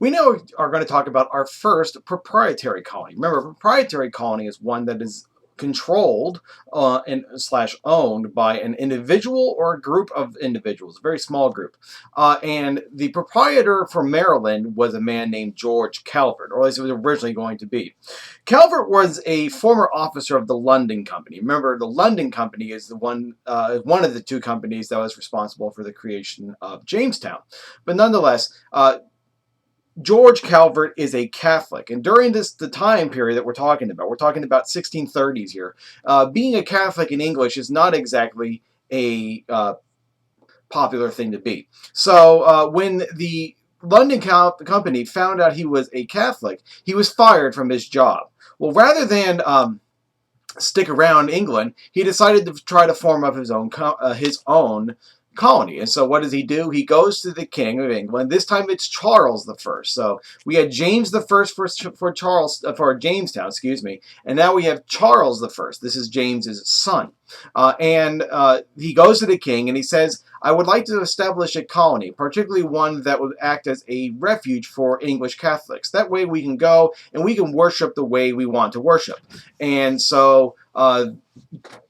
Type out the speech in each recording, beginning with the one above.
We now are going to talk about our first proprietary colony. Remember, a proprietary colony is one that is controlled and slash owned by an individual or a group of individuals, a very small group. And the proprietor for Maryland was a man named George Calvert, or at least it was originally going to be. Calvert was a former officer of the London Company. Remember, the London Company is the one of the two companies that was responsible for the creation of Jamestown. But nonetheless, George Calvert is a Catholic, and during the time period that we're talking about 1630s here. Being a Catholic in English is not exactly a popular thing to be. So when the London Company found out he was a Catholic, he was fired from his job. Well, rather than stick around England, he decided to try to form up his own colony. And so what does he do? He goes to the King of England. This time it's Charles the First. So we had James the First for Jamestown, excuse me, and now we have Charles the First. This is James's son, and he goes to the king and he says, "I would like to establish a colony, particularly one that would act as a refuge for English Catholics. That way we can go and we can worship the way we want to worship." And so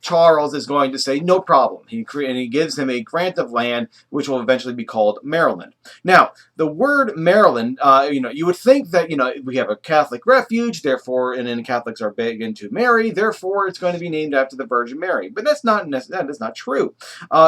Charles is going to say, no problem. And he gives him a grant of land, which will eventually be called Maryland. Now, the word Maryland, you would think that, we have a Catholic refuge, therefore, and then Catholics are big into Mary, therefore it's going to be named after the Virgin Mary. But that is not true.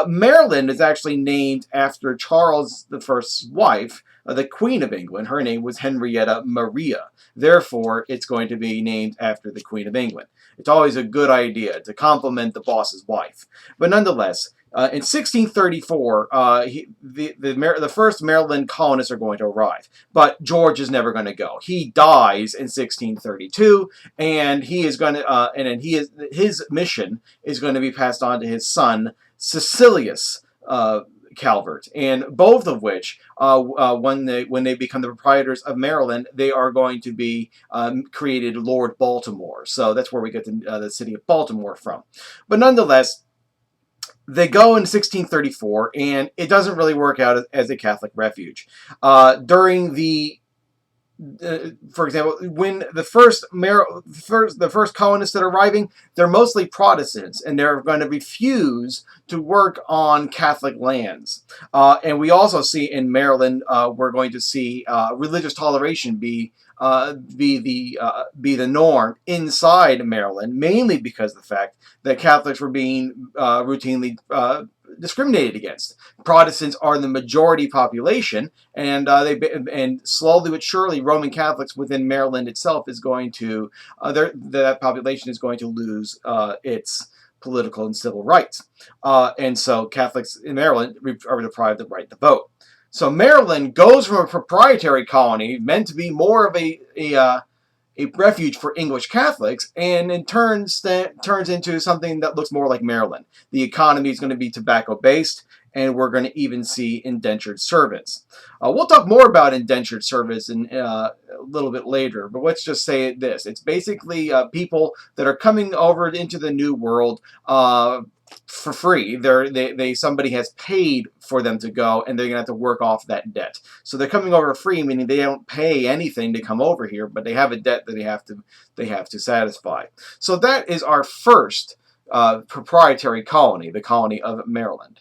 Maryland is actually named after Charles the First's wife, the Queen of England. Her name was Henrietta Maria. Therefore, it's going to be named after the Queen of England. It's always a good idea to compliment the boss's wife. But nonetheless, in 1634, the first Maryland colonists are going to arrive. But George is never going to go. He dies in 1632, and he is going to, his mission is going to be passed on to his son, Cecilius Calvert, and both of which, when they become the proprietors of Maryland, they are going to be created Lord Baltimore. So that's where we get the city of Baltimore from. But nonetheless, they go in 1634, and it doesn't really work out as a Catholic refuge. During the for example, when the first colonists that are arriving, they're mostly Protestants, and they're going to refuse to work on Catholic lands. And we also see in Maryland, we're going to see religious toleration be the norm inside Maryland, mainly because of the fact that Catholics were being routinely discriminated against. Protestants are the majority population, and slowly but surely Roman Catholics within Maryland itself is going to that population is going to lose its political and civil rights, and so Catholics in Maryland are deprived of the right to vote. So Maryland goes from a proprietary colony meant to be more of a refuge for English Catholics, and in turns into something that looks more like Maryland. The economy is going to be tobacco-based, and we're going to even see indentured servants. We'll talk more about indentured service in a little bit later, but let's just say this. It's basically people that are coming over into the New World for free. Somebody has paid for them to go, and they're going to have to work off that debt. So they're coming over free, meaning they don't pay anything to come over here, but they have a debt that they have to satisfy. So that is our first proprietary colony, the colony of Maryland.